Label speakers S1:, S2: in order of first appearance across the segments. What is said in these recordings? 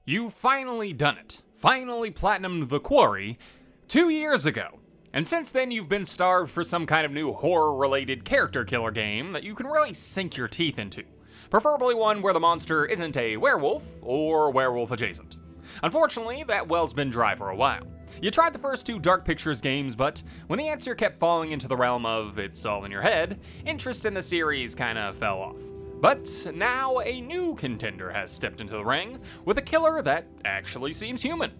S1: You finally done it. Finally platinumed the Quarry 2 years ago. And since then you've been starved for some kind of new horror-related character killer game that you can really sink your teeth into. Preferably one where the monster isn't a werewolf or werewolf adjacent. Unfortunately, that well's been dry for a while. You tried the first two Dark Pictures games, but when the answer kept falling into the realm of it's all in your head, interest in the series kinda fell off. But now a new contender has stepped into the ring with a killer that actually seems human.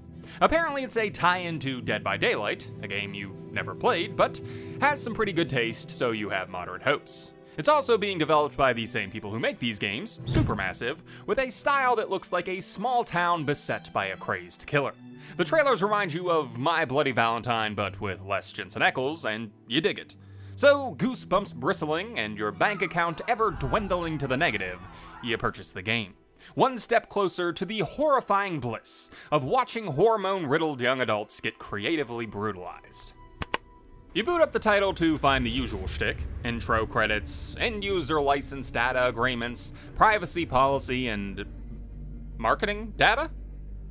S1: Apparently it's a tie-in to Dead by Daylight, a game you've never played, but has some pretty good taste, so you have moderate hopes. It's also being developed by the same people who make these games, Supermassive, with a style that looks like a small town beset by a crazed killer. The trailers remind you of My Bloody Valentine, but with less Jensen Ackles, and you dig it. So, goosebumps bristling and your bank account ever dwindling to the negative, you purchase the game. One step closer to the horrifying bliss of watching hormone-riddled young adults get creatively brutalized. You boot up the title to find the usual shtick: intro credits, end-user license data agreements, privacy policy, and marketing data?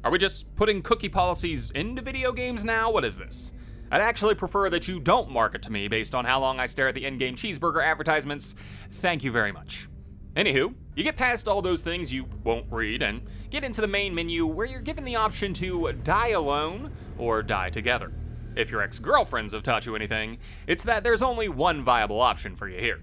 S1: Are we just putting cookie policies into video games now? What is this? I'd actually prefer that you don't market to me based on how long I stare at the in-game cheeseburger advertisements. Thank you very much. Anywho, you get past all those things you won't read and get into the main menu where you're given the option to die alone or die together. If your ex-girlfriends have taught you anything, it's that there's only one viable option for you here.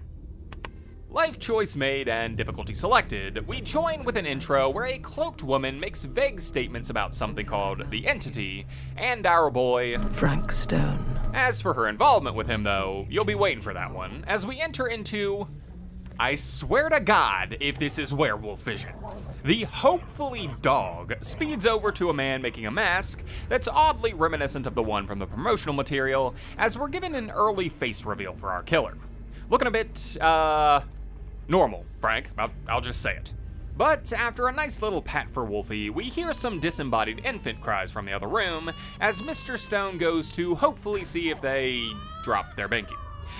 S1: Life choice made and difficulty selected, we join with an intro where a cloaked woman makes vague statements about something called the Entity and our boy
S2: Frank Stone.
S1: As for her involvement with him though, you'll be waiting for that one, as we enter into, I swear to God if this is werewolf vision. The hopefully dog speeds over to a man making a mask that's oddly reminiscent of the one from the promotional material, as we're given an early face reveal for our killer. Looking a bit, normal, Frank, I'll just say it. But after a nice little pat for Wolfie, we hear some disembodied infant cries from the other room as Mr. Stone goes to hopefully see if they drop their binky.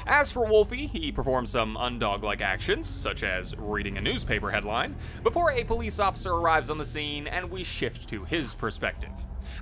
S1: As for Wolfie, he performs some undog-like actions, such as reading a newspaper headline, before a police officer arrives on the scene and we shift to his perspective.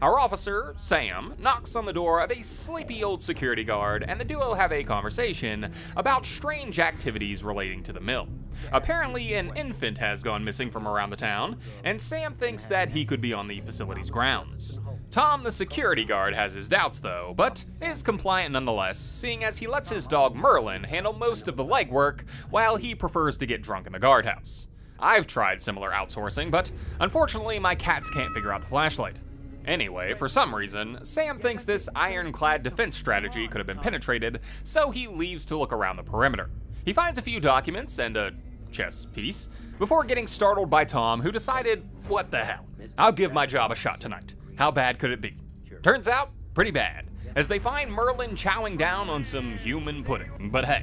S1: Our officer, Sam, knocks on the door of a sleepy old security guard, and the duo have a conversation about strange activities relating to the mill. Apparently, an infant has gone missing from around the town, and Sam thinks that he could be on the facility's grounds. Tom, the security guard, has his doubts though, but is compliant nonetheless, seeing as he lets his dog Merlin handle most of the legwork while he prefers to get drunk in the guardhouse. I've tried similar outsourcing, but unfortunately my cats can't figure out the flashlight. Anyway, for some reason, Sam thinks this ironclad defense strategy could have been penetrated, so he leaves to look around the perimeter. He finds a few documents and a chess piece before getting startled by Tom, who decided, what the hell, I'll give my job a shot tonight. How bad could it be? Turns out, pretty bad, as they find Merlin chowing down on some human pudding. But hey,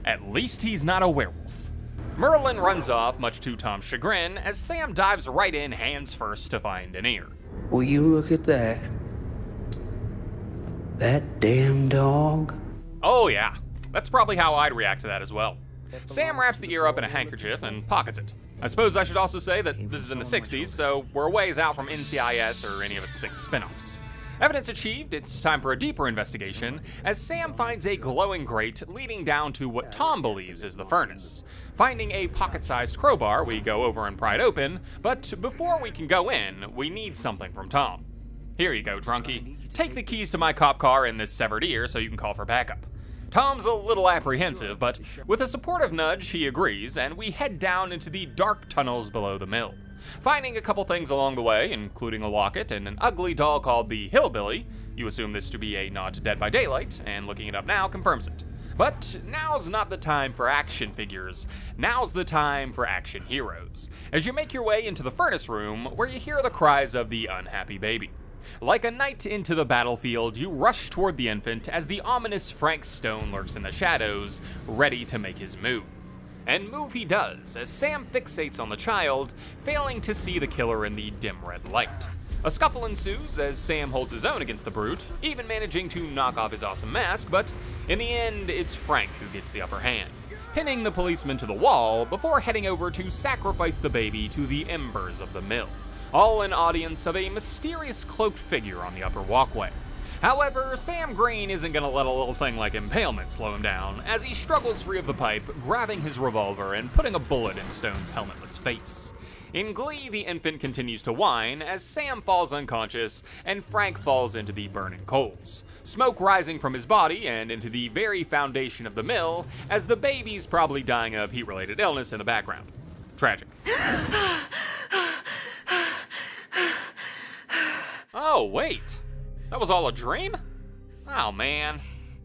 S1: at least he's not a werewolf. Merlin runs off, much to Tom's chagrin, as Sam dives right in hands first to find an ear.
S2: Will you look at that? That damn dog?
S1: Oh yeah, that's probably how I'd react to that as well. Sam wraps the ear up in a handkerchief and pockets it. I suppose I should also say that this is in the 60s, so we're a ways out from NCIS or any of its 6 spin-offs. Evidence achieved, it's time for a deeper investigation, as Sam finds a glowing grate leading down to what Tom believes is the furnace. Finding a pocket-sized crowbar, we go over and pry it open, but before we can go in, we need something from Tom. Here you go, drunkie. Take the keys to my cop car and this severed ear so you can call for backup. Tom's a little apprehensive, but with a supportive nudge, he agrees, and we head down into the dark tunnels below the mill. Finding a couple things along the way, including a locket and an ugly doll called the Hillbilly. You assume this to be a nod to Dead by Daylight, and looking it up now confirms it. But now's not the time for action figures, now's the time for action heroes, as you make your way into the furnace room where you hear the cries of the unhappy baby. Like a knight into the battlefield, you rush toward the infant as the ominous Frank Stone lurks in the shadows, ready to make his move. And move he does, as Sam fixates on the child, failing to see the killer in the dim red light. A scuffle ensues as Sam holds his own against the brute, even managing to knock off his awesome mask, but in the end, it's Frank who gets the upper hand, pinning the policeman to the wall before heading over to sacrifice the baby to the embers of the mill. all in audience of a mysterious cloaked figure on the upper walkway. However, Sam Green isn't gonna let a little thing like impalement slow him down, as he struggles free of the pipe, grabbing his revolver and putting a bullet in Stone's helmetless face. In glee, the infant continues to whine as Sam falls unconscious and Frank falls into the burning coals, smoke rising from his body and into the very foundation of the mill, as the baby's probably dying of heat-related illness in the background. Tragic. Oh, wait. That was all a dream? Oh, man.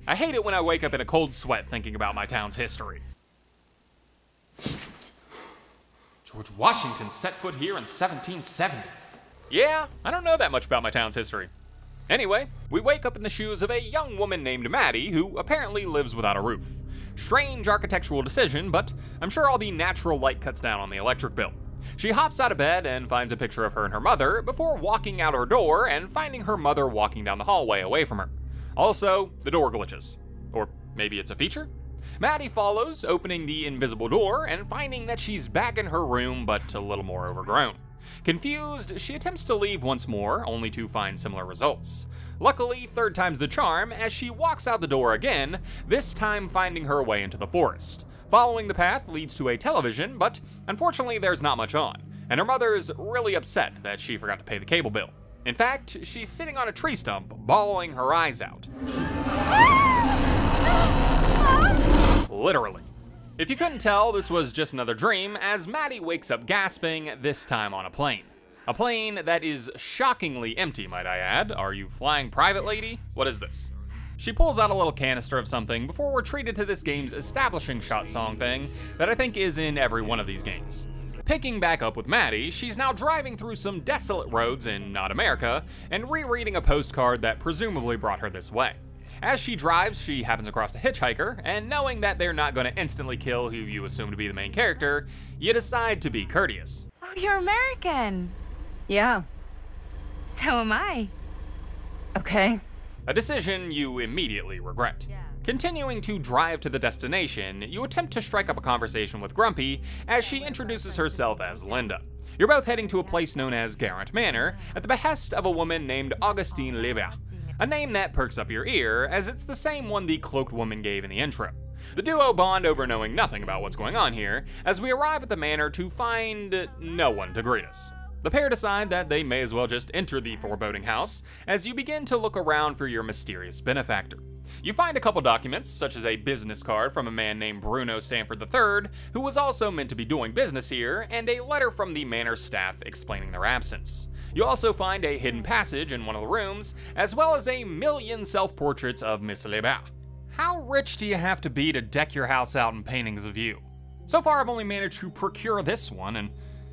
S1: I hate it when I wake up in a cold sweat thinking about my town's history. George Washington set foot here in 1770. Yeah, I don't know that much about my town's history. Anyway, we wake up in the shoes of a young woman named Maddie who apparently lives without a roof. Strange architectural decision, but I'm sure all the natural light cuts down on the electric bill. She hops out of bed and finds a picture of her and her mother before walking out her door and finding her mother walking down the hallway away from her. Also, the door glitches. Or maybe it's a feature? Maddie follows, opening the invisible door and finding that she's back in her room but a little more overgrown. Confused, she attempts to leave once more, only to find similar results. Luckily, third time's the charm as she walks out the door again, this time finding her way into the forest. Following the path leads to a television, but unfortunately there's not much on, and her mother's really upset that she forgot to pay the cable bill. In fact, she's sitting on a tree stump, bawling her eyes out. Literally. If you couldn't tell, this was just another dream, as Maddie wakes up gasping, this time on a plane. A plane that is shockingly empty, might I add. Are you flying private, lady? What is this? She pulls out a little canister of something before we're treated to this game's establishing shot song thing that I think is in every one of these games. Picking back up with Maddie, she's now driving through some desolate roads in not America and rereading a postcard that presumably brought her this way. As she drives, she happens across a hitchhiker, and knowing that they're not going to instantly kill who you assume to be the main character, you decide to be courteous.
S3: Oh, you're American.
S4: Yeah.
S3: So am I.
S4: Okay.
S1: A decision you immediately regret. Continuing to drive to the destination, you attempt to strike up a conversation with Grumpy as she introduces herself as Linda. You're both heading to a place known as Garrett Manor at the behest of a woman named Augustine Lebert, a name that perks up your ear as it's the same one the cloaked woman gave in the intro. The duo bond over knowing nothing about what's going on here as we arrive at the manor to find no one to greet us. The pair decide that they may as well just enter the foreboding house as you begin to look around for your mysterious benefactor. You find a couple documents, such as a business card from a man named Bruno Stanford III, who was also meant to be doing business here, and a letter from the manor staff explaining their absence. You also find a hidden passage in one of the rooms, as well as a million self-portraits of Miss Lebert. How rich do you have to be to deck your house out in paintings of you? So far I've only managed to procure this one, and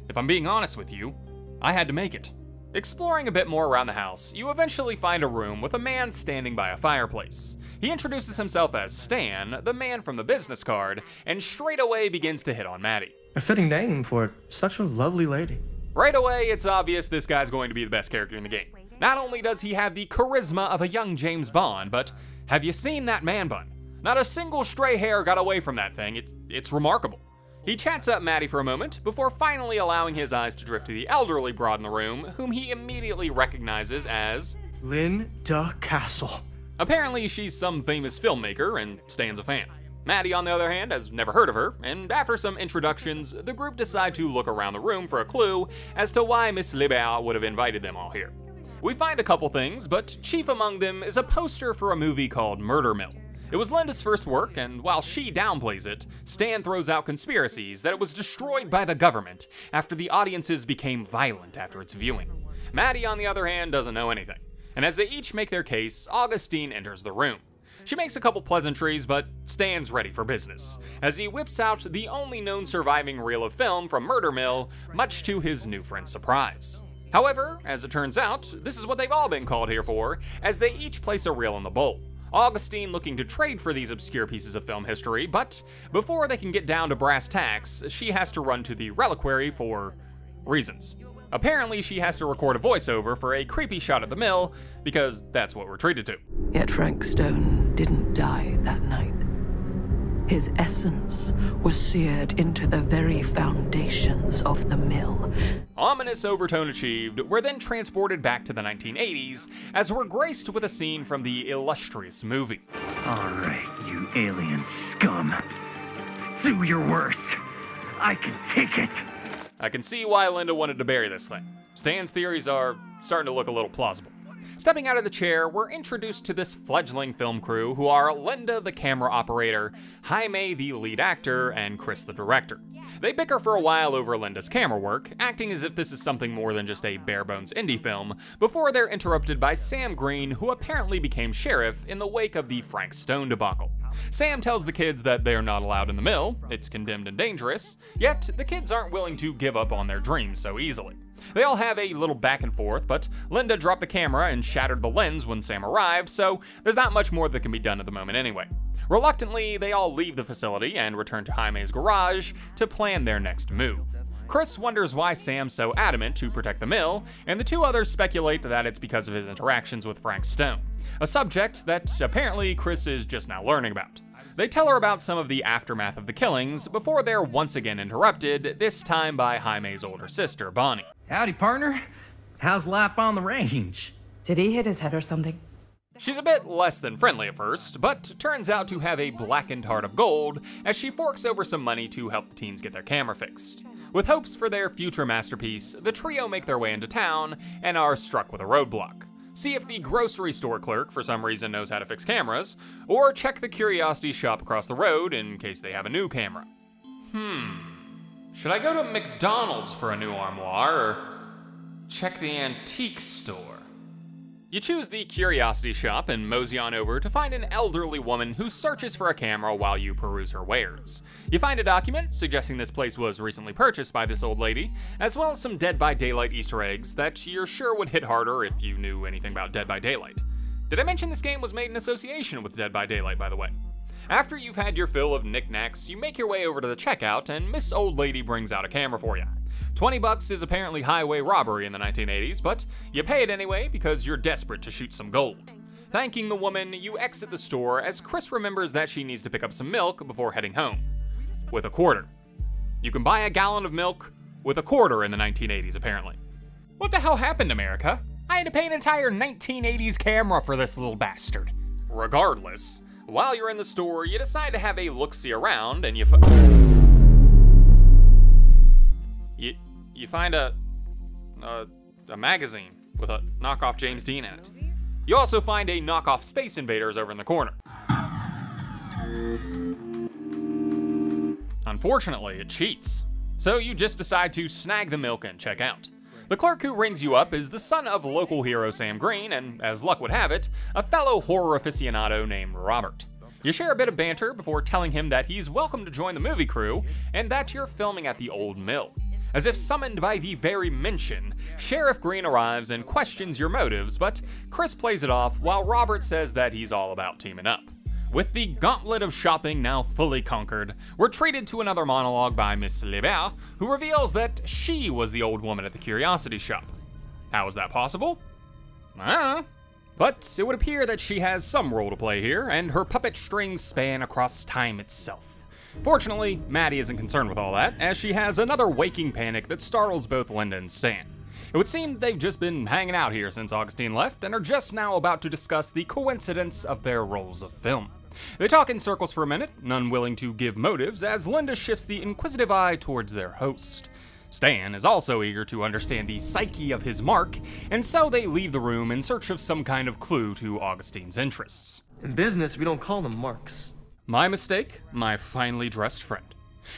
S1: if I'm being honest with you, I had to make it. Exploring a bit more around the house, you eventually find a room with a man standing by a fireplace. He introduces himself as Stan, the man from the business card, and straight away begins to hit on Maddie.
S5: A fitting name for such a lovely lady.
S1: Right away, it's obvious this guy's going to be the best character in the game. Not only does he have the charisma of a young James Bond, but have you seen that man bun? Not a single stray hair got away from that thing. It's remarkable. He chats up Maddie for a moment, before finally allowing his eyes to drift to the elderly broad in the room, whom he immediately recognizes as
S5: Linda Castle.
S1: Apparently she's some famous filmmaker and Stan's a fan. Maddie, on the other hand, has never heard of her, and after some introductions, the group decide to look around the room for a clue as to why Miss Lebert would have invited them all here. We find a couple things, but chief among them is a poster for a movie called Murder Mill. It was Linda's first work, and while she downplays it, Stan throws out conspiracies that it was destroyed by the government after the audiences became violent after its viewing. Maddie, on the other hand, doesn't know anything, and as they each make their case, Augustine enters the room. She makes a couple pleasantries, but Stan's ready for business, as he whips out the only known surviving reel of film from Murder Mill, much to his new friend's surprise. However, as it turns out, this is what they've all been called here for, as they each place a reel in the bowl. Augustine looking to trade for these obscure pieces of film history, but before they can get down to brass tacks, she has to run to the reliquary for reasons. Apparently, she has to record a voiceover for a creepy shot at the mill, because that's what we're treated to.
S2: Yet Frank Stone didn't die that night. His essence was seared into the very foundations of the mill.
S1: Ominous overtone achieved, we're then transported back to the 1980s as we're graced with a scene from the illustrious movie.
S6: Alright, you alien scum. Do your worst. I can take it.
S1: I can see why Linda wanted to bury this thing. Stan's theories are starting to look a little plausible. Stepping out of the chair, we're introduced to this fledgling film crew who are Linda, the camera operator, Jaime, the lead actor, and Chris, the director. They bicker for a while over Linda's camera work, acting as if this is something more than just a bare-bones indie film, before they're interrupted by Sam Green, who apparently became sheriff in the wake of the Frank Stone debacle. Sam tells the kids that they are not allowed in the mill, it's condemned and dangerous, yet the kids aren't willing to give up on their dreams so easily. They all have a little back and forth, but Linda dropped the camera and shattered the lens when Sam arrived, so there's not much more that can be done at the moment anyway. Reluctantly, they all leave the facility and return to Jaime's garage to plan their next move. Chris wonders why Sam's so adamant to protect the mill, and the two others speculate that it's because of his interactions with Frank Stone, a subject that apparently Chris is just now learning about. They tell her about some of the aftermath of the killings before they're once again interrupted, this time by Jaime's older sister, Bonnie.
S7: Howdy, partner. How's life on the range?
S8: Did he hit his head or something?
S1: She's a bit less than friendly at first, but turns out to have a blackened heart of gold as she forks over some money to help the teens get their camera fixed. With hopes for their future masterpiece, the trio make their way into town and are struck with a roadblock. See if the grocery store clerk for some reason knows how to fix cameras, or check the curiosity shop across the road in case they have a new camera. Should I go to McDonald's for a new armoire, or check the antique store? You choose the curiosity shop and mosey on over to find an elderly woman who searches for a camera while you peruse her wares. You find a document suggesting this place was recently purchased by this old lady, as well as some Dead by Daylight Easter eggs that you're sure would hit harder if you knew anything about Dead by Daylight. Did I mention this game was made in association with Dead by Daylight, by the way? After you've had your fill of knickknacks, you make your way over to the checkout and Miss Old Lady brings out a camera for you. $20 is apparently highway robbery in the 1980s, but you pay it anyway because you're desperate to shoot some gold. Thanking the woman, you exit the store as Chris remembers that she needs to pick up some milk before heading home. With a quarter. You can buy a gallon of milk with a quarter in the 1980s, apparently. What the hell happened, America? I had to pay an entire 1980s camera for this little bastard. Regardless, while you're in the store, you decide to have a look-see around and you find a magazine with a knockoff James Dean in it. You also find a knockoff Space Invaders over in the corner. Unfortunately, it cheats, so you just decide to snag the milk and check out. The clerk who rings you up is the son of local hero Sam Green and, as luck would have it, a fellow horror aficionado named Robert. You share a bit of banter before telling him that he's welcome to join the movie crew and that you're filming at the old mill. As if summoned by the very mention, Sheriff Green arrives and questions your motives, but Chris plays it off while Robert says that he's all about teaming up. With the gauntlet of shopping now fully conquered, we're treated to another monologue by Miss Lebert, who reveals that she was the old woman at the curiosity shop. How is that possible? I don't know. But it would appear that she has some role to play here, and her puppet strings span across time itself. Fortunately, Maddie isn't concerned with all that, as she has another waking panic that startles both Linda and Stan. It would seem they've just been hanging out here since Augustine left, and are just now about to discuss the coincidence of their roles of film. They talk in circles for a minute, none willing to give motives, as Linda shifts the inquisitive eye towards their host. Stan is also eager to understand the psyche of his mark, and so they leave the room in search of some kind of clue to Augustine's interests.
S5: In business, we don't call them marks.
S1: My mistake, my finely dressed friend.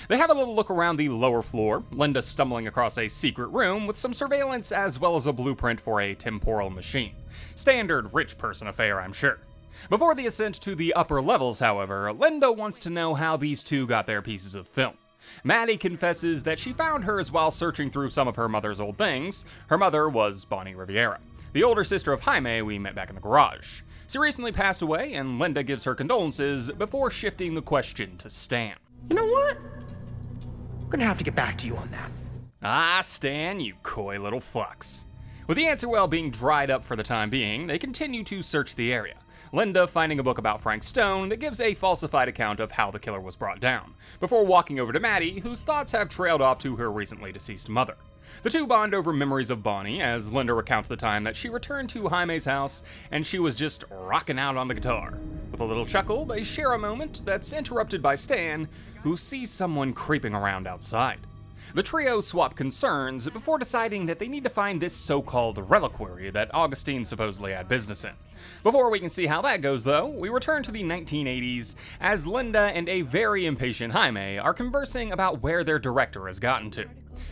S1: They have a little look around the lower floor, Linda stumbling across a secret room with some surveillance as well as a blueprint for a temporal machine. Standard rich person affair, I'm sure. Before the ascent to the upper levels, however, Linda wants to know how these two got their pieces of film. Maddie confesses that she found hers while searching through some of her mother's old things. Her mother was Bonnie Riviera, the older sister of Jaime we met back in the garage. She recently passed away, and Linda gives her condolences before shifting the question to Stan.
S5: You know what? I'm gonna have to get back to you on that.
S1: Ah, Stan, you coy little fucks. With the answer well being dried up for the time being, they continue to search the area. Linda finding a book about Frank Stone that gives a falsified account of how the killer was brought down, before walking over to Maddie, whose thoughts have trailed off to her recently deceased mother. The two bond over memories of Bonnie, as Linda recounts the time that she returned to Jaime's house and she was just rocking out on the guitar. With a little chuckle, they share a moment that's interrupted by Stan, who sees someone creeping around outside. The trio swap concerns before deciding that they need to find this so-called reliquary that Augustine supposedly had business in. Before we can see how that goes, though, we return to the 1980s as Linda and a very impatient Jaime are conversing about where their director has gotten to.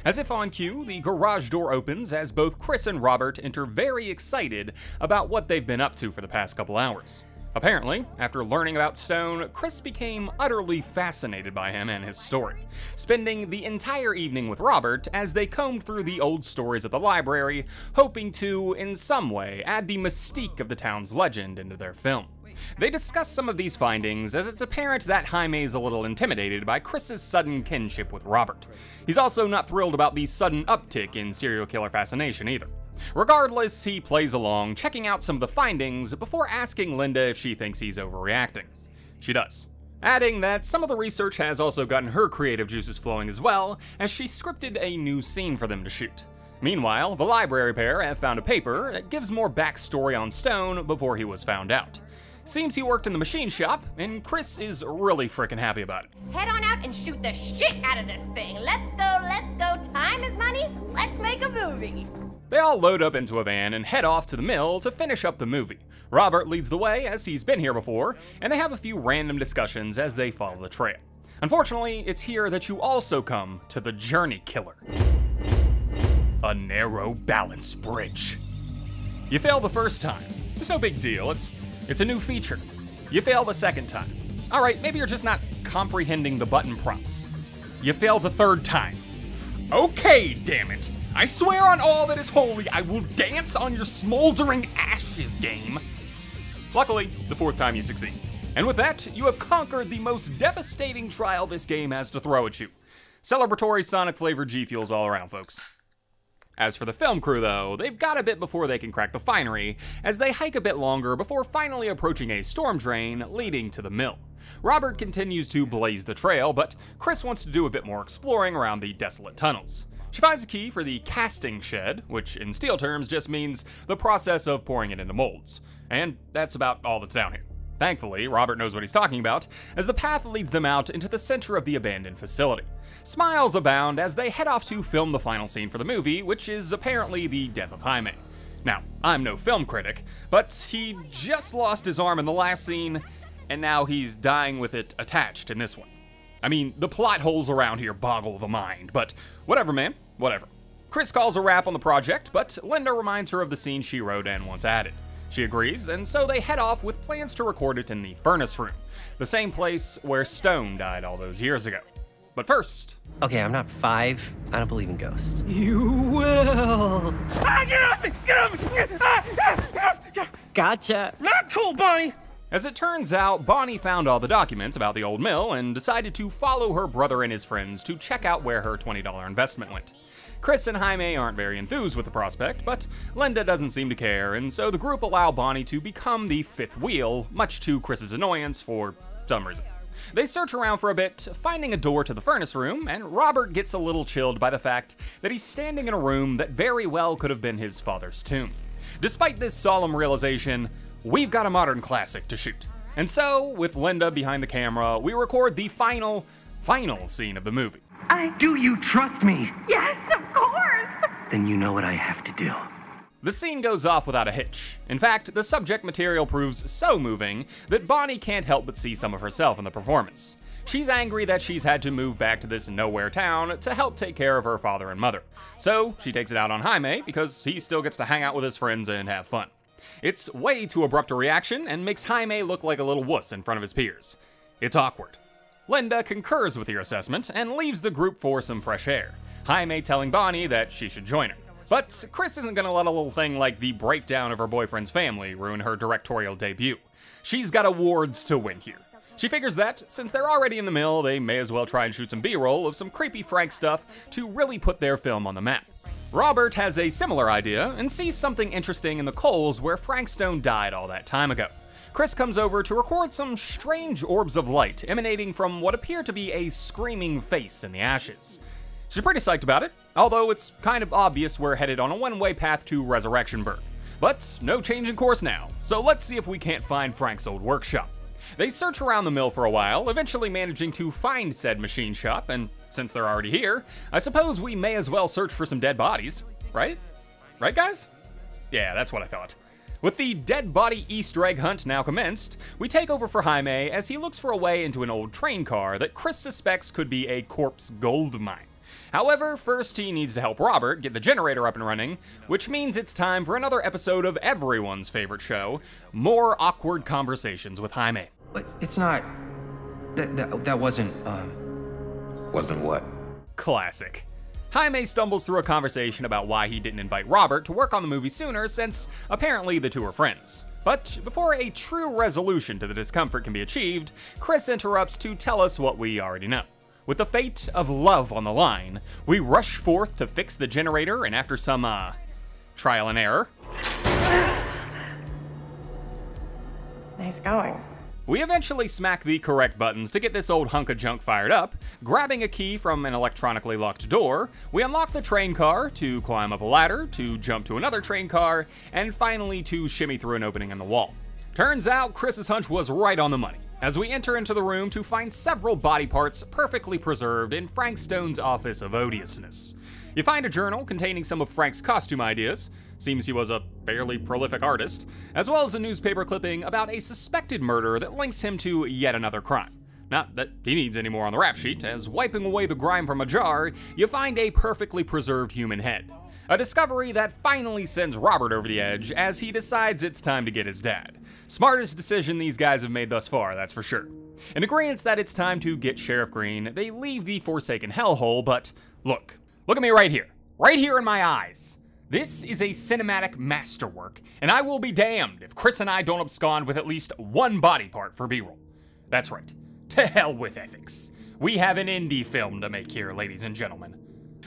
S1: As if on cue, the garage door opens as both Chris and Robert enter very excited about what they've been up to for the past couple hours. Apparently, after learning about Stone, Chris became utterly fascinated by him and his story, spending the entire evening with Robert as they combed through the old stories at the library, hoping to, in some way, add the mystique of the town's legend into their film. They discuss some of these findings, as it's apparent that Jaime is a little intimidated by Chris's sudden kinship with Robert. He's also not thrilled about the sudden uptick in serial killer fascination either. Regardless, he plays along, checking out some of the findings before asking Linda if she thinks he's overreacting. She does, adding that some of the research has also gotten her creative juices flowing as well, as she scripted a new scene for them to shoot. Meanwhile, the library pair have found a paper that gives more backstory on Stone before he was found out. Seems he worked in the machine shop, and Chris is really freaking happy about it.
S8: Head on out and shoot the shit out of this thing. Let's go, time is money, let's make a movie.
S1: They all load up into a van and head off to the mill to finish up the movie. Robert leads the way as he's been here before, and they have a few random discussions as they follow the trail. Unfortunately, it's here that you also come to the journey killer. A narrow balance bridge. You fail the first time. It's no big deal, it's a new feature. You fail the second time. Alright, maybe you're just not comprehending the button prompts. You fail the third time. Okay, damn it. I swear on all that is holy, I will dance on your smoldering ashes, game. Luckily, the fourth time you succeed. And with that, you have conquered the most devastating trial this game has to throw at you. Celebratory Sonic-flavored G Fuels all around, folks. As for the film crew, though, they've got a bit before they can crack the finery, as they hike a bit longer before finally approaching a storm drain leading to the mill. Robert continues to blaze the trail, but Chris wants to do a bit more exploring around the desolate tunnels. She finds a key for the casting shed, which in steel terms just means the process of pouring it into molds. And that's about all that's down here. Thankfully, Robert knows what he's talking about, as the path leads them out into the center of the abandoned facility. Smiles abound as they head off to film the final scene for the movie, which is apparently the death of Jaime. Now, I'm no film critic, but he just lost his arm in the last scene, and now he's dying with it attached in this one. I mean, the plot holes around here boggle the mind, but whatever, man, whatever. Chris calls a wrap on the project, but Linda reminds her of the scene she wrote and wants added. She agrees, and so they head off with plans to record it in the furnace room, the same place where Stone died all those years ago. But first...
S5: Okay, I'm not 5. I don't believe in ghosts.
S2: You will.
S5: Ah, get off me! Get off me! Get off!
S2: Gotcha.
S5: Not cool, Bonnie!
S1: As it turns out, Bonnie found all the documents about the old mill and decided to follow her brother and his friends to check out where her $20 investment went. Chris and Jaime aren't very enthused with the prospect, but Linda doesn't seem to care, and so the group allow Bonnie to become the fifth wheel, much to Chris's annoyance for some reason. They search around for a bit, finding a door to the furnace room, and Robert gets a little chilled by the fact that he's standing in a room that very well could have been his father's tomb. Despite this solemn realization, we've got a modern classic to shoot. And so, with Linda behind the camera, we record the final scene of the movie.
S6: Do you trust me?
S3: Yes, of course.
S6: Then you know what I have to do.
S1: The scene goes off without a hitch. In fact, the subject material proves so moving that Bonnie can't help but see some of herself in the performance. She's angry that she's had to move back to this nowhere town to help take care of her father and mother. So, she takes it out on Jaime because he still gets to hang out with his friends and have fun. It's way too abrupt a reaction and makes Jaime look like a little wuss in front of his peers. It's awkward. Linda concurs with your assessment and leaves the group for some fresh air, Jaime telling Bonnie that she should join her. But Chris isn't gonna let a little thing like the breakdown of her boyfriend's family ruin her directorial debut. She's got awards to win here. She figures that, since they're already in the mill, they may as well try and shoot some B-roll of some creepy Frank stuff to really put their film on the map. Robert has a similar idea and sees something interesting in the coals where Frank Stone died all that time ago. Chris comes over to record some strange orbs of light emanating from what appear to be a screaming face in the ashes. She's pretty psyched about it, although it's kind of obvious we're headed on a one-way path to Resurrectionburg. But no change in course now, so let's see if we can't find Frank's old workshop. They search around the mill for a while, eventually managing to find said machine shop, and since they're already here, I suppose we may as well search for some dead bodies, right? Right, guys? Yeah, that's what I thought. With the dead body Easter egg hunt now commenced, we take over for Jaime as he looks for a way into an old train car that Chris suspects could be a corpse gold mine. However, first he needs to help Robert get the generator up and running, which means it's time for another episode of everyone's favorite show, more awkward conversations with Jaime.
S5: It's not... That wasn't,
S9: Wasn't what?
S1: Classic. Jaime stumbles through a conversation about why he didn't invite Robert to work on the movie sooner, since apparently the two are friends. But before a true resolution to the discomfort can be achieved, Chris interrupts to tell us what we already know. With the fate of love on the line, we rush forth to fix the generator, and after some, trial and error,
S8: Nice going.
S1: we eventually smack the correct buttons to get this old hunk of junk fired up. Grabbing a key from an electronically locked door, we unlock the train car to climb up a ladder, to jump to another train car, and finally to shimmy through an opening in the wall. Turns out Chris's hunch was right on the money, as we enter into the room to find several body parts perfectly preserved in Frank Stone's office of odiousness. You find a journal containing some of Frank's costume ideas, seems he was a fairly prolific artist, as well as a newspaper clipping about a suspected murder that links him to yet another crime. Not that he needs any more on the rap sheet, as wiping away the grime from a jar, you find a perfectly preserved human head. A discovery that finally sends Robert over the edge as he decides it's time to get his dad. Smartest decision these guys have made thus far, that's for sure. In agreement that it's time to get Sheriff Green, they leave the Forsaken hellhole, but look at me right here in my eyes. This is a cinematic masterwork, and I will be damned if Chris and I don't abscond with at least one body part for B-roll. That's right, to hell with ethics. We have an indie film to make here, ladies and gentlemen.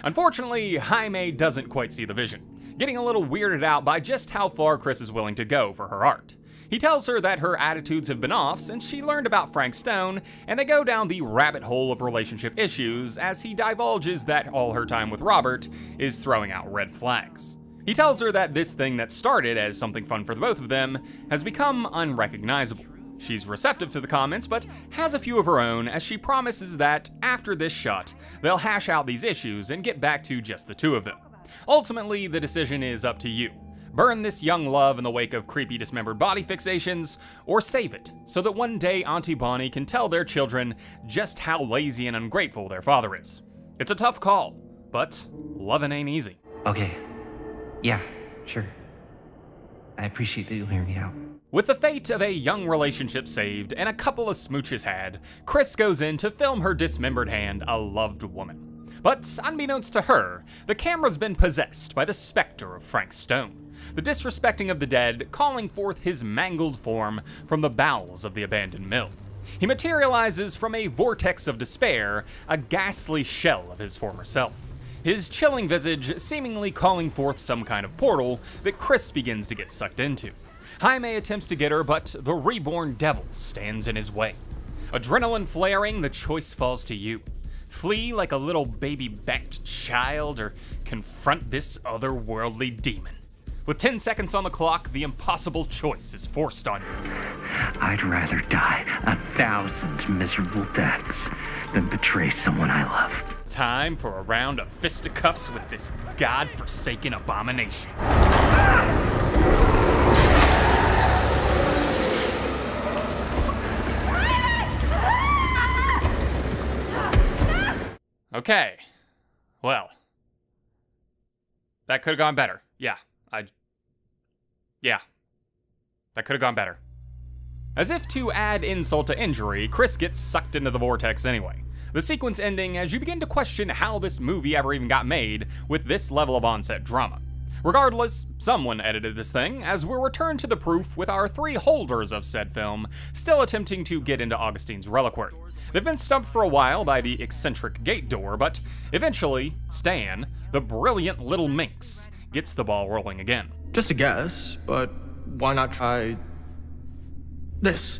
S1: Unfortunately, Jaime doesn't quite see the vision, getting a little weirded out by just how far Chris is willing to go for her art. He tells her that her attitudes have been off since she learned about Frank Stone, and they go down the rabbit hole of relationship issues as he divulges that all her time with Robert is throwing out red flags. He tells her that this thing that started as something fun for the both of them has become unrecognizable. She's receptive to the comments, but has a few of her own as she promises that after this shot, they'll hash out these issues and get back to just the two of them. Ultimately, the decision is up to you. Burn this young love in the wake of creepy dismembered body fixations, or save it so that one day Auntie Bonnie can tell their children just how lazy and ungrateful their father is. It's a tough call, but loving ain't easy.
S5: Okay. Yeah, sure. I appreciate that you'll hear me out.
S1: With the fate of a young relationship saved and a couple of smooches had, Chris goes in to film her dismembered hand, a loved woman. But unbeknownst to her, the camera's been possessed by the specter of Frank Stone, the disrespecting of the dead, calling forth his mangled form from the bowels of the abandoned mill. He materializes from a vortex of despair, a ghastly shell of his former self, his chilling visage seemingly calling forth some kind of portal that Chris begins to get sucked into. Jaime attempts to get her, but the reborn devil stands in his way. Adrenaline flaring, the choice falls to you. Flee like a little baby-backed child, or confront this otherworldly demon. With 10 seconds on the clock, the impossible choice is forced on you.
S6: I'd rather die 1,000 miserable deaths than betray someone I love.
S1: Time for a round of fisticuffs with this god-forsaken abomination. Okay. Well. That could have gone better. Yeah. That could have gone better. As if to add insult to injury, Chris gets sucked into the vortex anyway. The sequence ending as you begin to question how this movie ever even got made with this level of on-set drama. Regardless, someone edited this thing, as we're returned to the proof with our 3 holders of said film still attempting to get into Augustine's reliquary. They've been stumped for a while by the eccentric gate door, but eventually, Stan, the brilliant little minx, gets the ball rolling again.
S5: Just a guess, but why not try
S7: This.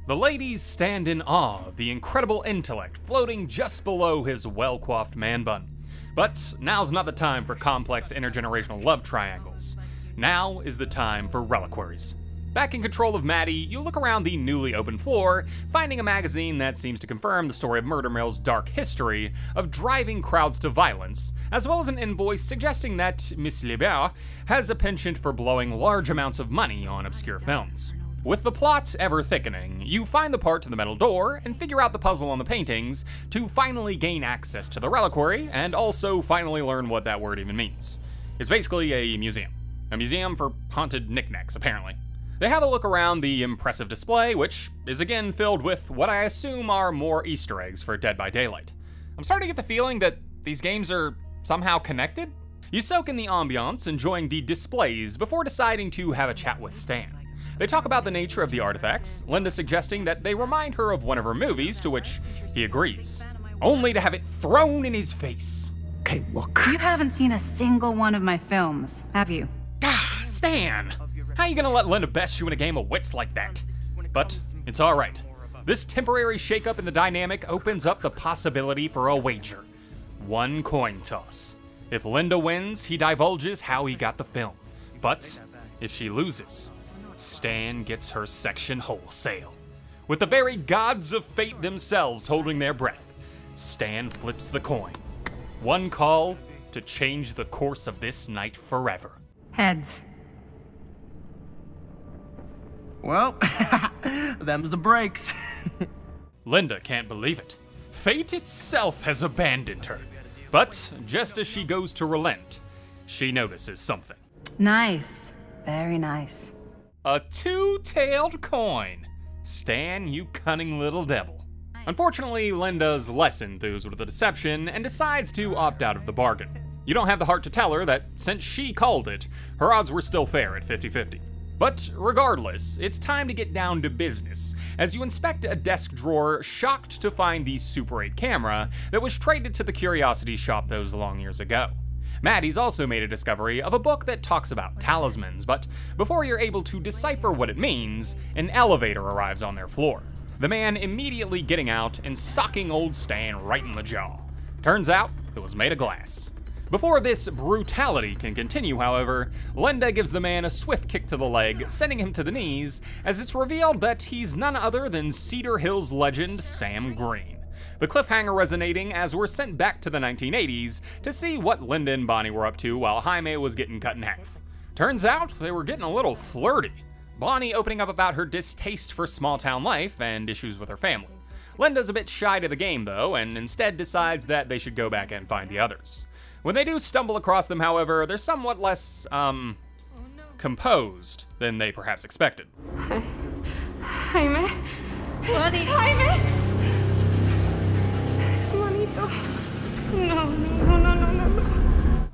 S1: The ladies stand in awe of the incredible intellect floating just below his well-coiffed man bun. But now's not the time for complex intergenerational love triangles. Now is the time for reliquaries. Back in control of Maddie, you look around the newly opened floor, finding a magazine that seems to confirm the story of Murder Mill's dark history of driving crowds to violence, as well as an invoice suggesting that Miss Lebert has a penchant for blowing large amounts of money on obscure films. With the plot ever thickening, you find the part to the metal door and figure out the puzzle on the paintings to finally gain access to the reliquary and also finally learn what that word even means. It's basically a museum. A museum for haunted knickknacks, apparently. They have a look around the impressive display, which is again filled with what I assume are more Easter eggs for Dead by Daylight. I'm starting to get the feeling that these games are somehow connected. You soak in the ambiance, enjoying the displays before deciding to have a chat with Stan. They talk about the nature of the artifacts, Linda suggesting that they remind her of one of her movies, to which he agrees, only to have it thrown in his face.
S7: Okay, look.
S4: You haven't seen a single one of my films, have you?
S1: Gah, Stan! How you gonna let Linda best you in a game of wits like that? But it's alright. This temporary shakeup in the dynamic opens up the possibility for a wager. One coin toss. If Linda wins, he divulges how he got the film. But if she loses, Stan gets her section wholesale. With the very gods of fate themselves holding their breath, Stan flips the coin. One call to change the course of this night forever.
S4: Heads.
S7: Well, them's the breaks.
S1: Linda can't believe it. Fate itself has abandoned her. But just as she goes to relent, she notices something.
S4: Nice. Very nice.
S1: A two-tailed coin. Stan, you cunning little devil. Unfortunately, Linda's less enthused with the deception and decides to opt out of the bargain. You don't have the heart to tell her that since she called it, her odds were still fair at 50-50. But regardless, it's time to get down to business, as you inspect a desk drawer shocked to find the Super 8 camera that was traded to the Curiosity Shop those long years ago. Maddie's also made a discovery of a book that talks about talismans, but before you're able to decipher what it means, an elevator arrives on their floor. The man immediately getting out and socking old Stan right in the jaw. Turns out, it was made of glass. Before this brutality can continue, however, Linda gives the man a swift kick to the leg, sending him to the knees, as it's revealed that he's none other than Cedar Hills legend Sam Green. The cliffhanger resonating as we're sent back to the 1980s to see what Linda and Bonnie were up to while Jaime was getting cut in half. Turns out they were getting a little flirty. Bonnie opening up about her distaste for small-town life and issues with her family. Linda's a bit shy to the game though, and instead decides that they should go back and find the others. When they do stumble across them, however, they're somewhat less, composed than they perhaps expected.
S3: Jaime. Bloody. Jaime. Manito. No.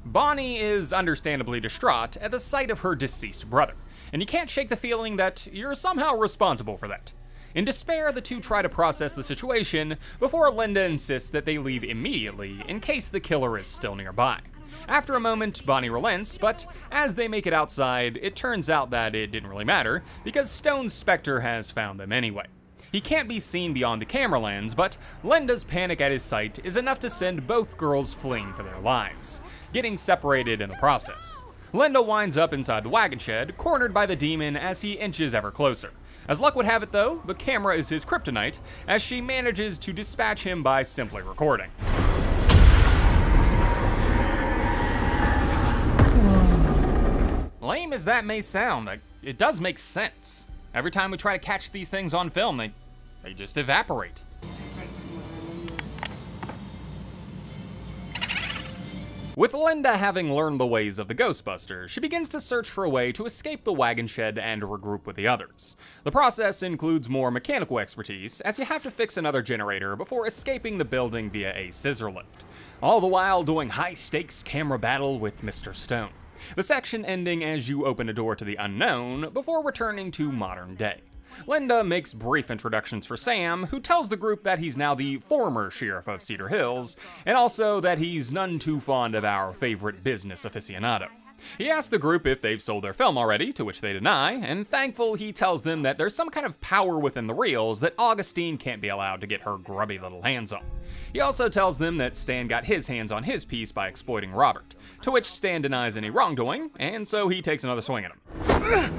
S1: Bonnie is understandably distraught at the sight of her deceased brother, and you can't shake the feeling that you're somehow responsible for that. In despair, the two try to process the situation before Linda insists that they leave immediately in case the killer is still nearby. After a moment, Bonnie relents, but as they make it outside, it turns out that it didn't really matter because Stone's specter has found them anyway. He can't be seen beyond the camera lens, but Linda's panic at his sight is enough to send both girls fleeing for their lives, getting separated in the process. Linda winds up inside the wagon shed, cornered by the demon as he inches ever closer. As luck would have it though, the camera is his kryptonite, as she manages to dispatch him by simply recording. Lame as that may sound, it does make sense. Every time we try to catch these things on film, they just evaporate. With Linda having learned the ways of the Ghostbusters, she begins to search for a way to escape the wagon shed and regroup with the others. The process includes more mechanical expertise, as you have to fix another generator before escaping the building via a scissor lift, all the while doing high-stakes camera battle with Mr. Stone. The section ending as you open a door to the unknown before returning to modern day. Linda makes brief introductions for Sam, who tells the group that he's now the former sheriff of Cedar Hills, and also that he's none too fond of our favorite business aficionado. He asks the group if they've sold their film already, to which they deny, and thankful he tells them that there's some kind of power within the reels that Augustine can't be allowed to get her grubby little hands on. He also tells them that Stan got his hands on his piece by exploiting Robert, to which Stan denies any wrongdoing, and so he takes another swing at him.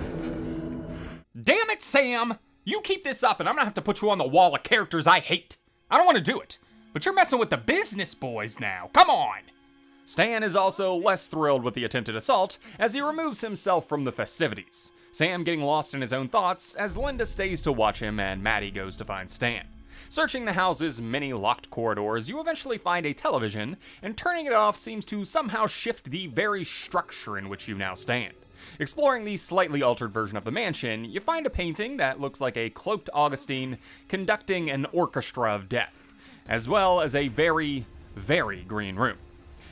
S1: Damn it, Sam! You keep this up and I'm gonna have to put you on the wall of characters I hate. I don't want to do it, but you're messing with the business boys now. Come on! Stan is also less thrilled with the attempted assault as he removes himself from the festivities. Sam getting lost in his own thoughts as Linda stays to watch him and Maddie goes to find Stan. Searching the house's many locked corridors, you eventually find a television, and turning it off seems to somehow shift the very structure in which you now stand. Exploring the slightly altered version of the mansion, you find a painting that looks like a cloaked Augustine conducting an orchestra of death, as well as a very, very green room.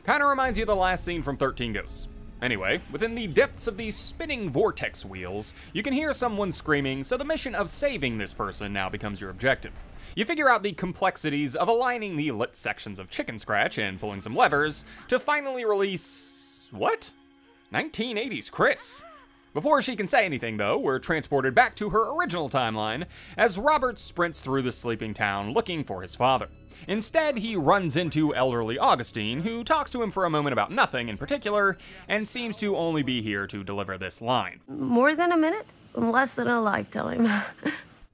S1: Kinda reminds you of the last scene from 13 Ghosts. Anyway, within the depths of these spinning vortex wheels, you can hear someone screaming, so the mission of saving this person now becomes your objective. You figure out the complexities of aligning the lit sections of Chicken Scratch and pulling some levers to finally release... what? 1980s Chris. Before she can say anything, though, we're transported back to her original timeline as Robert sprints through the sleeping town looking for his father. Instead, he runs into elderly Augustine, who talks to him for a moment about nothing in particular, and seems to only be here to deliver this line.
S3: More than a minute? Less than a lifetime.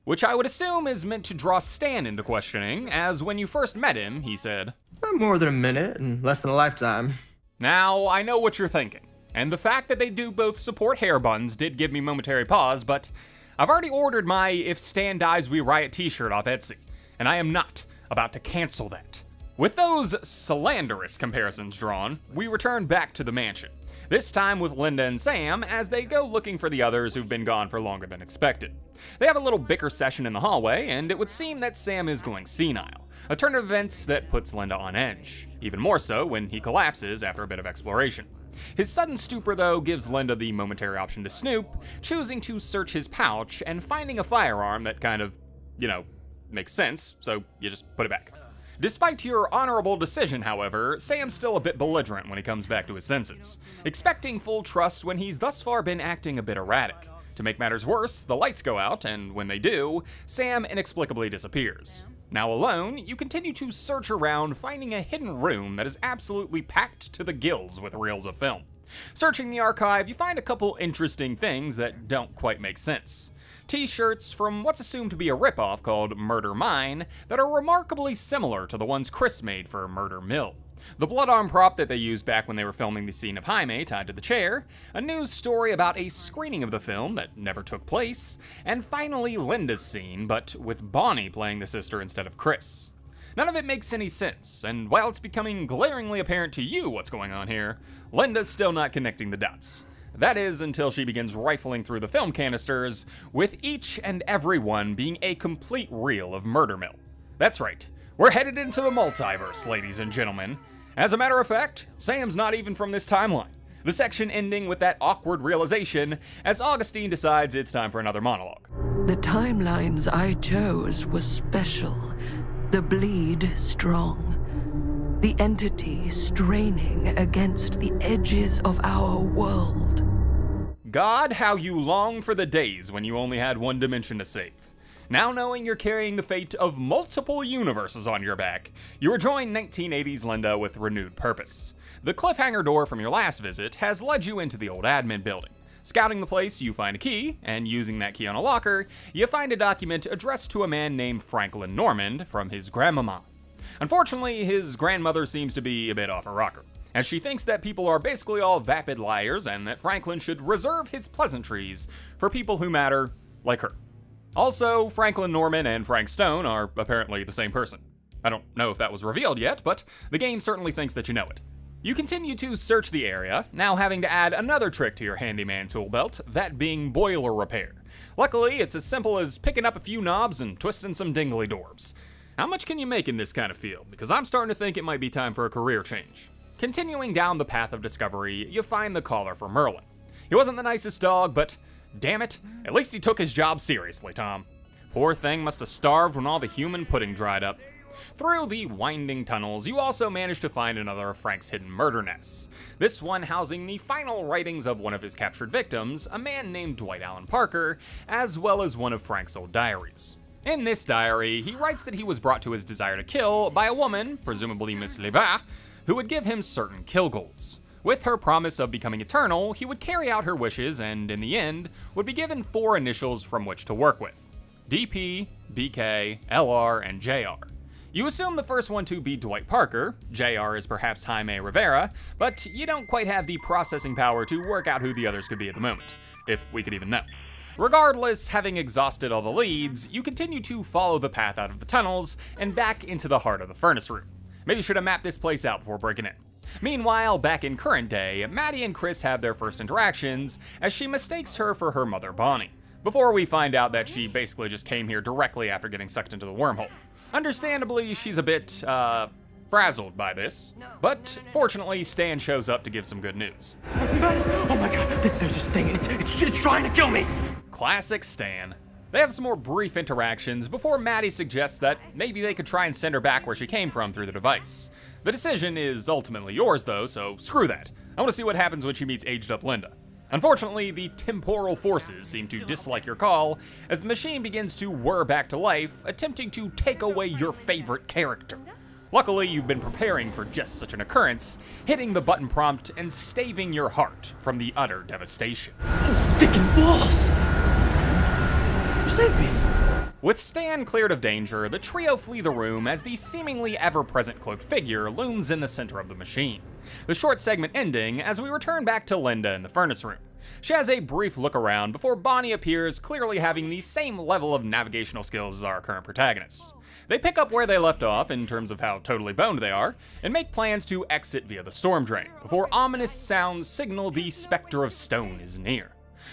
S1: Which I would assume is meant to draw Stan into questioning, as when you first met him, he said,
S7: More than a minute and less than a lifetime.
S1: Now, I know what you're thinking. And the fact that they do both support hair buns did give me momentary pause, but I've already ordered my If Stan Dies We Riot t-shirt off Etsy, and I am not about to cancel that. With those slanderous comparisons drawn, we return back to the mansion, this time with Linda and Sam as they go looking for the others who've been gone for longer than expected. They have a little bicker session in the hallway, and it would seem that Sam is going senile, a turn of events that puts Linda on edge, even more so when he collapses after a bit of exploration. His sudden stupor, though, gives Linda the momentary option to snoop, choosing to search his pouch and finding a firearm that kind of, makes sense, so you just put it back. Despite your honorable decision, however, Sam's still a bit belligerent when he comes back to his senses, expecting full trust when he's thus far been acting a bit erratic. To make matters worse, the lights go out, and when they do, Sam inexplicably disappears. Now alone, you continue to search around, finding a hidden room that is absolutely packed to the gills with reels of film. Searching the archive, you find a couple interesting things that don't quite make sense. T-shirts from what's assumed to be a ripoff called Murder Mine that are remarkably similar to the ones Chris made for Murder Mill. The blood arm prop that they used back when they were filming the scene of Jaime tied to the chair, a news story about a screening of the film that never took place, and finally Linda's scene, but with Bonnie playing the sister instead of Chris. None of it makes any sense, and while it's becoming glaringly apparent to you what's going on here, Linda's still not connecting the dots. That is, until she begins rifling through the film canisters, with each and every one being a complete reel of Murder Mill. That's right, we're headed into the multiverse, ladies and gentlemen. As a matter of fact, Sam's not even from this timeline. The section ending with that awkward realization as Augustine decides it's time for another monologue.
S2: The timelines I chose were special, the bleed strong, the entity straining against the edges of our world.
S1: God, how you long for the days when you only had one dimension to save. Now knowing you're carrying the fate of multiple universes on your back, you rejoin 1980s Linda with renewed purpose. The cliffhanger door from your last visit has led you into the old admin building. Scouting the place, you find a key, and using that key on a locker, you find a document addressed to a man named Franklin Normand from his grandmama. Unfortunately, his grandmother seems to be a bit off her rocker, as she thinks that people are basically all vapid liars and that Franklin should reserve his pleasantries for people who matter, like her. Also, Franklin Normand and Frank Stone are apparently the same person. I don't know if that was revealed yet, but the game certainly thinks that you know it. You continue to search the area, now having to add another trick to your handyman tool belt, that being boiler repair. Luckily, it's as simple as picking up a few knobs and twisting some dingly dorbs. How much can you make in this kind of field? Because I'm starting to think it might be time for a career change. Continuing down the path of discovery, you find the caller for Merlin. He wasn't the nicest dog, but damn it, at least he took his job seriously, Tom. Poor thing must have starved when all the human pudding dried up. Through the winding tunnels, you also manage to find another of Frank's hidden murder nests, this one housing the final writings of one of his captured victims, a man named Dwight Allen Parker, as well as one of Frank's old diaries. In this diary, he writes that he was brought to his desire to kill by a woman, presumably Miss Lebat, who would give him certain kill goals. With her promise of becoming eternal, he would carry out her wishes and, in the end, would be given 4 initials from which to work with: DP, BK, LR, and JR. You assume the first one to be Dwight Parker, JR is perhaps Jaime Rivera, but you don't quite have the processing power to work out who the others could be at the moment, if we could even know. Regardless, having exhausted all the leads, you continue to follow the path out of the tunnels and back into the heart of the furnace room. Maybe should have mapped this place out before breaking in. Meanwhile, back in current day, Maddie and Chris have their first interactions as she mistakes her for her mother Bonnie, before we find out that she basically just came here directly after getting sucked into the wormhole. Understandably, she's a bit, frazzled by this, but fortunately, Stan shows up to give some good news.
S7: Oh my god, there's this thing, it's trying to kill me!
S1: Classic Stan. They have some more brief interactions before Maddie suggests that maybe they could try and send her back where she came from through the device. The decision is ultimately yours though, so screw that. I want to see what happens when she meets aged up Linda. Unfortunately, the temporal forces seem to dislike your call as the machine begins to whir back to life, attempting to take away your favorite character. Luckily, you've been preparing for just such an occurrence, hitting the button prompt and staving your heart from the utter devastation.
S7: Oh, dickin' balls! Save me!
S1: With Stan cleared of danger, the trio flee the room as the seemingly ever-present cloaked figure looms in the center of the machine. The short segment ending as we return back to Linda in the furnace room. She has a brief look around before Bonnie appears, clearly having the same level of navigational skills as our current protagonist. They pick up where they left off in terms of how totally boned they are, and make plans to exit via the storm drain, before ominous sounds signal the Spectre of Stone is near.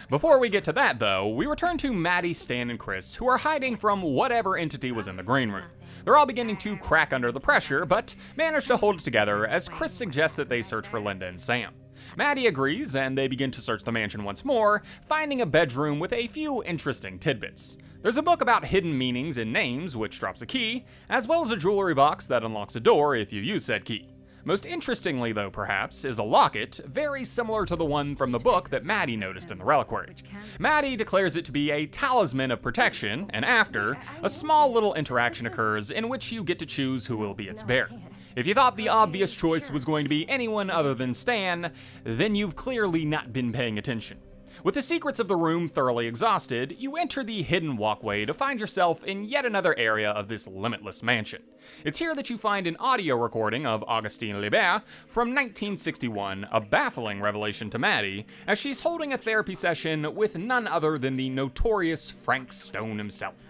S1: Before we get to that though, we return to Maddie, Stan, and Chris, who are hiding from whatever entity was in the green room. They're all beginning to crack under the pressure, but manage to hold it together as Chris suggests that they search for Linda and Sam. Maddie agrees, and they begin to search the mansion once more, finding a bedroom with a few interesting tidbits. There's a book about hidden meanings in names, which drops a key, as well as a jewelry box that unlocks a door if you use said key. Most interestingly though, perhaps, is a locket very similar to the one from the book that Maddie noticed in the reliquary. Maddie declares it to be a talisman of protection, and after, a small little interaction occurs in which you get to choose who will be its bearer. If you thought the obvious choice was going to be anyone other than Stan, then you've clearly not been paying attention. With the secrets of the room thoroughly exhausted, you enter the hidden walkway to find yourself in yet another area of this limitless mansion. It's here that you find an audio recording of Augustine Libert from 1961, a baffling revelation to Maddie, as she's holding a therapy session with none other than the notorious Frank Stone himself.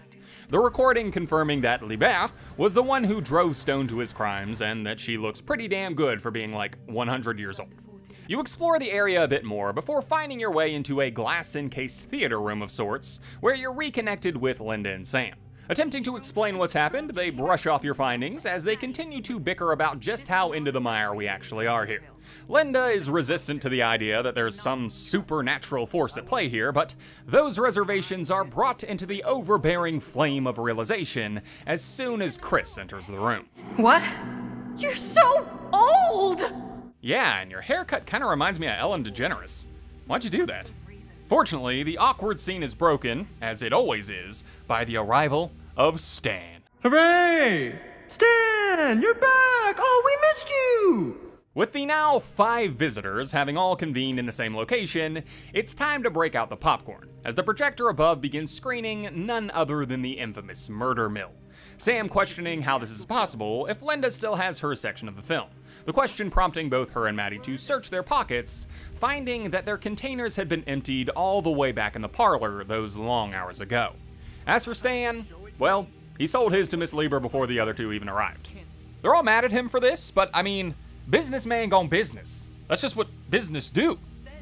S1: The recording confirming that Libert was the one who drove Stone to his crimes, and that she looks pretty damn good for being like 100 years old. You explore the area a bit more before finding your way into a glass-encased theater room of sorts, where you're reconnected with Linda and Sam. Attempting to explain what's happened, they brush off your findings as they continue to bicker about just how into the mire we actually are here. Linda is resistant to the idea that there's some supernatural force at play here, but those reservations are brought into the overbearing flame of realization as soon as Chris enters the room.
S10: What? You're so old!
S1: Yeah, and your haircut kind of reminds me of Ellen DeGeneres. Why'd you do that? Fortunately, the awkward scene is broken, as it always is, by the arrival of Stan.
S7: Hooray! Stan, you're back! Oh, we missed you!
S1: With the now 5 visitors having all convened in the same location, it's time to break out the popcorn, as the projector above begins screening none other than the infamous murder mill. Sam questioning how this is possible if Linda still has her section of the film. The question prompting both her and Maddie to search their pockets, finding that their containers had been emptied all the way back in the parlor those long hours ago. As for Stan, well, he sold his to Miss Lieber before the other 2 even arrived. They're all mad at him for this, but I mean, businessman gone business. That's just what business do.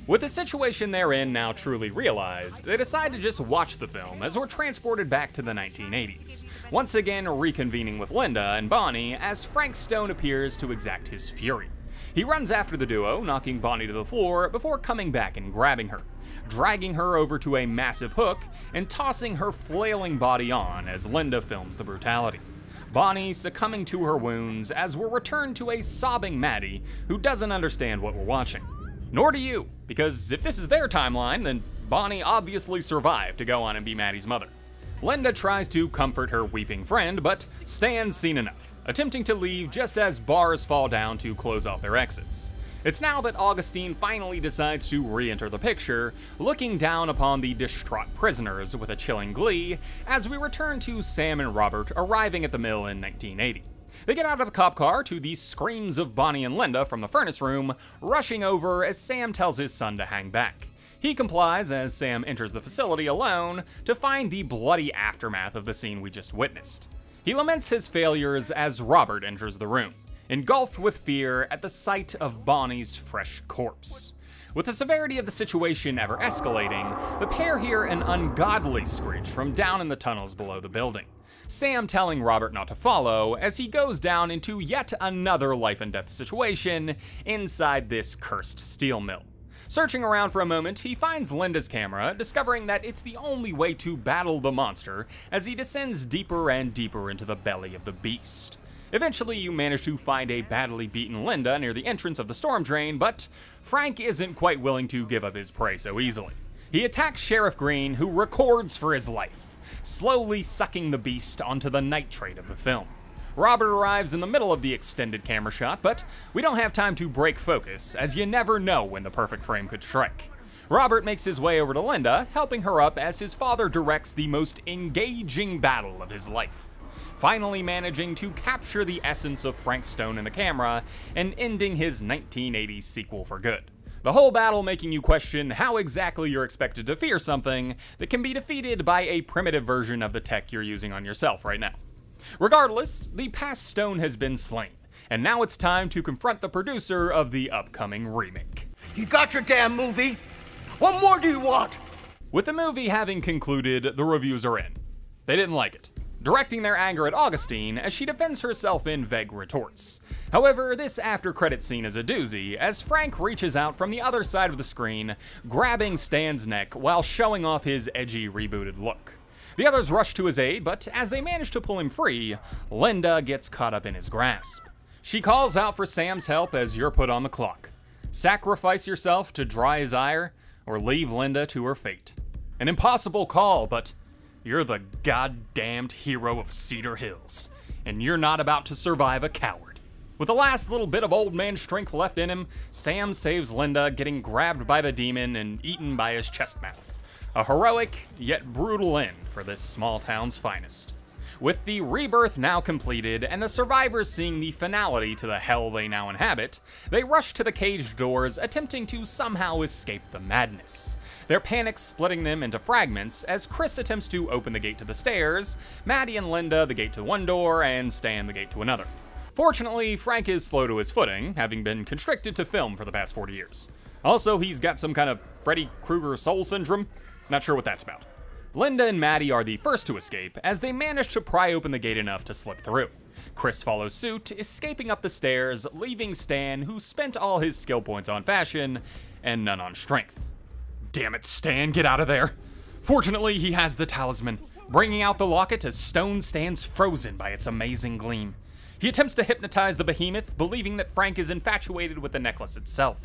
S1: With the situation they're in now truly realized, they decide to just watch the film as we're transported back to the 1980s, once again reconvening with Linda and Bonnie as Frank Stone appears to exact his fury. He runs after the duo, knocking Bonnie to the floor before coming back and grabbing her, dragging her over to a massive hook and tossing her flailing body on as Linda films the brutality. Bonnie succumbing to her wounds as we're returned to a sobbing Maddie who doesn't understand what we're watching. Nor do you, because if this is their timeline, then Bonnie obviously survived to go on and be Maddie's mother. Linda tries to comfort her weeping friend, but Stan's seen enough, attempting to leave just as bars fall down to close off their exits. It's now that Augustine finally decides to re-enter the picture, looking down upon the distraught prisoners with a chilling glee as we return to Sam and Robert arriving at the mill in 1980. They get out of the cop car to the screams of Bonnie and Linda from the furnace room, rushing over as Sam tells his son to hang back. He complies as Sam enters the facility alone to find the bloody aftermath of the scene we just witnessed. He laments his failures as Robert enters the room, engulfed with fear at the sight of Bonnie's fresh corpse. With the severity of the situation ever escalating, the pair hear an ungodly screech from down in the tunnels below the building. Sam telling Robert not to follow as he goes down into yet another life and death situation inside this cursed steel mill. Searching around for a moment, he finds Linda's camera, discovering that it's the only way to battle the monster as he descends deeper and deeper into the belly of the beast. Eventually, you manage to find a badly beaten Linda near the entrance of the storm drain, but Frank isn't quite willing to give up his prey so easily. He attacks Sheriff Green, who records for his life, slowly sucking the beast onto the nitrate of the film. Robert arrives in the middle of the extended camera shot, but we don't have time to break focus, as you never know when the perfect frame could strike. Robert makes his way over to Linda, helping her up as his father directs the most engaging battle of his life, finally managing to capture the essence of Frank Stone in the camera and ending his 1980s sequel for good. The whole battle making you question how exactly you're expected to fear something that can be defeated by a primitive version of the tech you're using on yourself right now. Regardless, the past Stone has been slain, and now it's time to confront the producer of the upcoming remake.
S7: You got your damn movie? What more do you want?
S1: With the movie having concluded, the reviews are in. They didn't like it, directing their anger at Augustine as she defends herself in vague retorts. However, this after-credit scene is a doozy, as Frank reaches out from the other side of the screen, grabbing Stan's neck while showing off his edgy, rebooted look. The others rush to his aid, but as they manage to pull him free, Linda gets caught up in his grasp. She calls out for Sam's help as you're put on the clock. Sacrifice yourself to dry his ire, or leave Linda to her fate. An impossible call, but you're the goddamned hero of Cedar Hills, and you're not about to survive a coward. With the last little bit of old man strength left in him, Sam saves Linda, getting grabbed by the demon and eaten by his chest mouth. A heroic, yet brutal end for this small town's finest. With the rebirth now completed and the survivors seeing the finality to the hell they now inhabit, they rush to the caged doors, attempting to somehow escape the madness. Their panic splitting them into fragments as Chris attempts to open the gate to the stairs, Maddie and Linda the gate to one door, and Stan the gate to another. Fortunately, Frank is slow to his footing, having been constricted to film for the past 40 years. Also, he's got some kind of Freddy Krueger soul syndrome. Not sure what that's about. Linda and Maddie are the first to escape, as they manage to pry open the gate enough to slip through. Chris follows suit, escaping up the stairs, leaving Stan, who spent all his skill points on fashion, and none on strength. Damn it, Stan, get out of there! Fortunately, he has the talisman, bringing out the locket as Stone stands frozen by its amazing gleam. He attempts to hypnotize the behemoth, believing that Frank is infatuated with the necklace itself,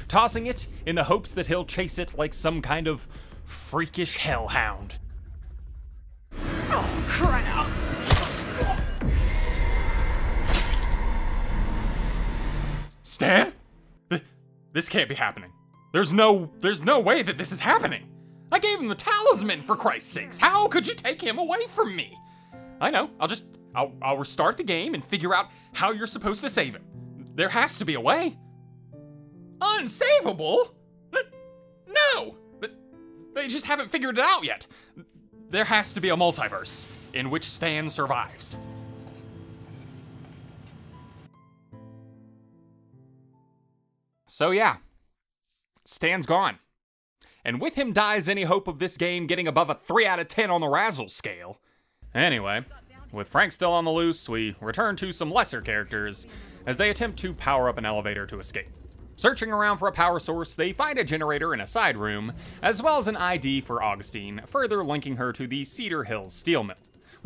S1: tossing it in the hopes that he'll chase it like some kind of freakish hellhound.
S7: Oh, crap!
S1: Stan? This can't be happening. There's no way that this is happening. I gave him the talisman, for Christ's sakes. How could you take him away from me? I know, I'll restart the game and figure out how you're supposed to save him. There has to be a way. Unsavable? No! They just haven't figured it out yet. There has to be a multiverse in which Stan survives. So yeah, Stan's gone. And with him dies any hope of this game getting above a 3 out of 10 on the Razzle scale. Anyway, with Frank still on the loose, we return to some lesser characters as they attempt to power up an elevator to escape. Searching around for a power source, they find a generator in a side room, as well as an ID for Augustine, further linking her to the Cedar Hills steel mill.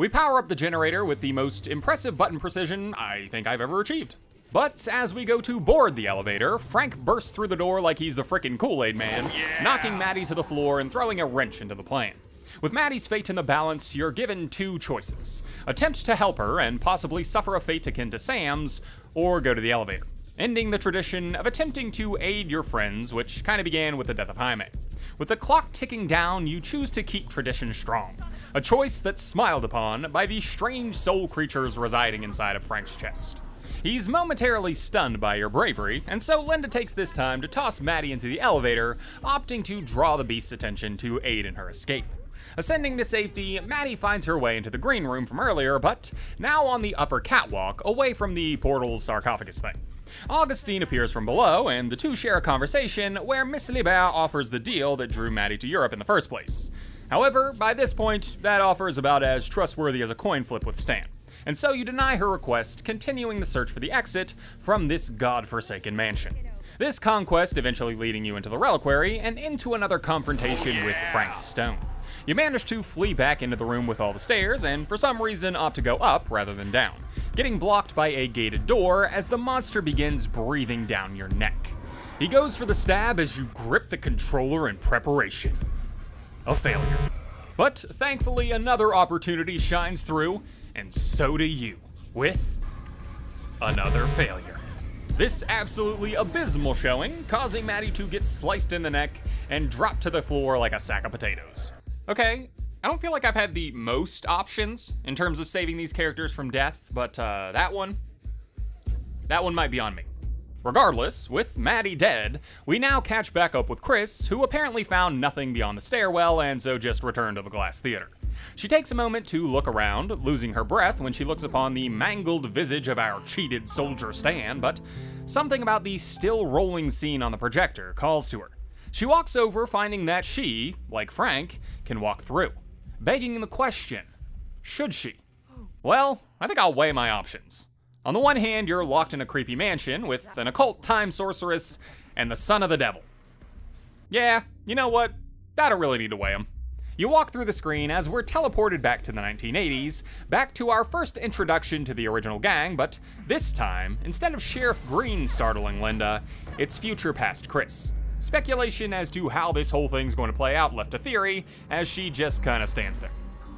S1: We power up the generator with the most impressive button precision I think I've ever achieved. But as we go to board the elevator, Frank bursts through the door like he's the frickin' Kool-Aid Man, knocking Maddie to the floor and throwing a wrench into the plan. With Maddie's fate in the balance, you're given two choices. Attempt to help her and possibly suffer a fate akin to Sam's, or go to the elevator, ending the tradition of attempting to aid your friends, which kind of began with the death of Jaime. With the clock ticking down, you choose to keep tradition strong, a choice that's smiled upon by the strange soul creatures residing inside of Frank's chest. He's momentarily stunned by your bravery, and so Linda takes this time to toss Maddie into the elevator, opting to draw the beast's attention to aid in her escape. Ascending to safety, Maddie finds her way into the green room from earlier, but now on the upper catwalk, away from the portal sarcophagus thing. Augustine appears from below, and the two share a conversation where Miss Libert offers the deal that drew Maddie to Europe in the first place. However, by this point, that offer is about as trustworthy as a coin flip with Stan, and so you deny her request, continuing the search for the exit from this godforsaken mansion. This conquest eventually leading you into the reliquary and into another confrontation with Frank Stone. You manage to flee back into the room with all the stairs, and for some reason opt to go up rather than down, getting blocked by a gated door as the monster begins breathing down your neck. He goes for the stab as you grip the controller in preparation. A failure. But thankfully another opportunity shines through, and so do you, with another failure. This absolutely abysmal showing, causing Maddie to get sliced in the neck and drop to the floor like a sack of potatoes. Okay, I don't feel like I've had the most options in terms of saving these characters from death, but that one might be on me. Regardless, with Maddie dead, we now catch back up with Chris, who apparently found nothing beyond the stairwell and so just returned to the glass theater. She takes a moment to look around, losing her breath when she looks upon the mangled visage of our cheated soldier Stan, but something about the still rolling scene on the projector calls to her. She walks over, finding that she, like Frank, can walk through, begging the question, should she? Well, I think I'll weigh my options. On the one hand, you're locked in a creepy mansion with an occult time sorceress and the son of the devil. Yeah, you know what? I don't really need to weigh them. You walk through the screen as we're teleported back to the 1980s, back to our first introduction to the original gang, but this time, instead of Sheriff Green startling Linda, it's future past Chris. Speculation as to how this whole thing's going to play out left to theory, as she just kinda stands there.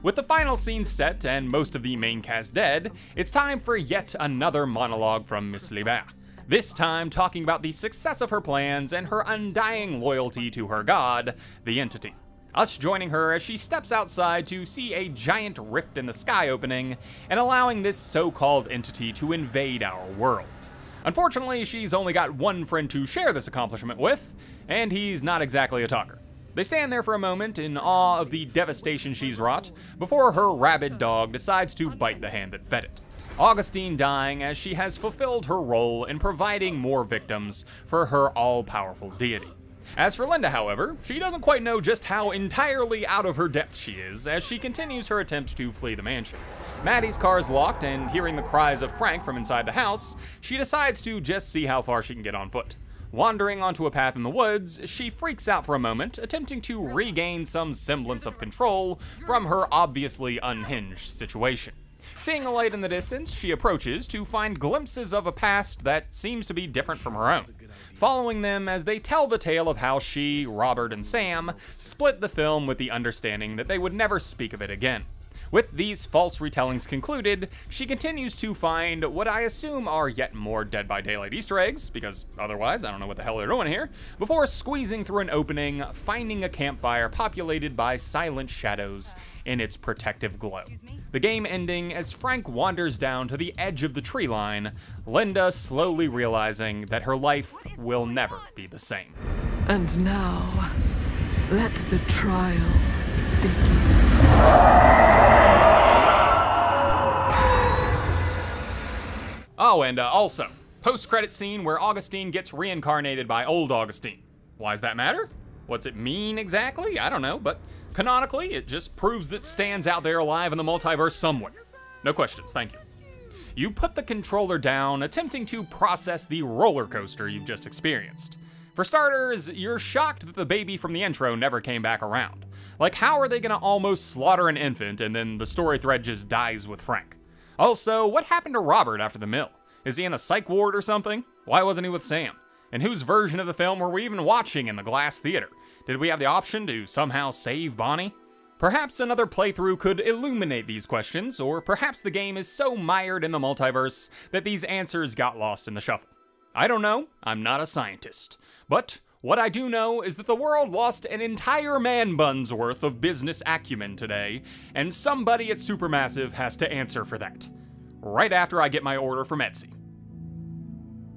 S1: With the final scene set and most of the main cast dead, it's time for yet another monologue from Miss Libert. This time talking about the success of her plans and her undying loyalty to her god, the Entity. Us joining her as she steps outside to see a giant rift in the sky opening and allowing this so-called entity to invade our world. Unfortunately, she's only got one friend to share this accomplishment with, and he's not exactly a talker. They stand there for a moment in awe of the devastation she's wrought, before her rabid dog decides to bite the hand that fed it. Augustine dying as she has fulfilled her role in providing more victims for her all-powerful deity. As for Linda, however, she doesn't quite know just how entirely out of her depth she is as she continues her attempt to flee the mansion. Maddie's car is locked, and hearing the cries of Frank from inside the house, she decides to just see how far she can get on foot. Wandering onto a path in the woods, she freaks out for a moment, attempting to regain some semblance of control from her obviously unhinged situation. Seeing a light in the distance, she approaches to find glimpses of a past that seems to be different from her own, following them as they tell the tale of how she, Robert, and Sam split the film with the understanding that they would never speak of it again. With these false retellings concluded, she continues to find what I assume are yet more Dead by Daylight Easter eggs, because otherwise I don't know what the hell they're doing here, before squeezing through an opening, finding a campfire populated by silent shadows in its protective glow. The game ending as Frank wanders down to the edge of the tree line, Linda slowly realizing that her life will never be the same.
S2: And now, let the trial begin.
S1: Oh, and also, post-credit scene where Augustine gets reincarnated by old Augustine. Why does that matter? What's it mean exactly? I don't know, but canonically, it just proves that Stan's out there alive in the multiverse somewhere. No questions, thank you. You put the controller down, attempting to process the roller coaster you've just experienced. For starters, you're shocked that the baby from the intro never came back around. Like, how are they gonna almost slaughter an infant and then the story thread just dies with Frank? Also, what happened to Robert after the mill? Is he in a psych ward or something? Why wasn't he with Sam? And whose version of the film were we even watching in the glass theater? Did we have the option to somehow save Bonnie? Perhaps another playthrough could illuminate these questions, or perhaps the game is so mired in the multiverse that these answers got lost in the shuffle. I don't know, I'm not a scientist. But what I do know is that the world lost an entire man bun's worth of business acumen today, and somebody at Supermassive has to answer for that. Right after I get my order from Etsy.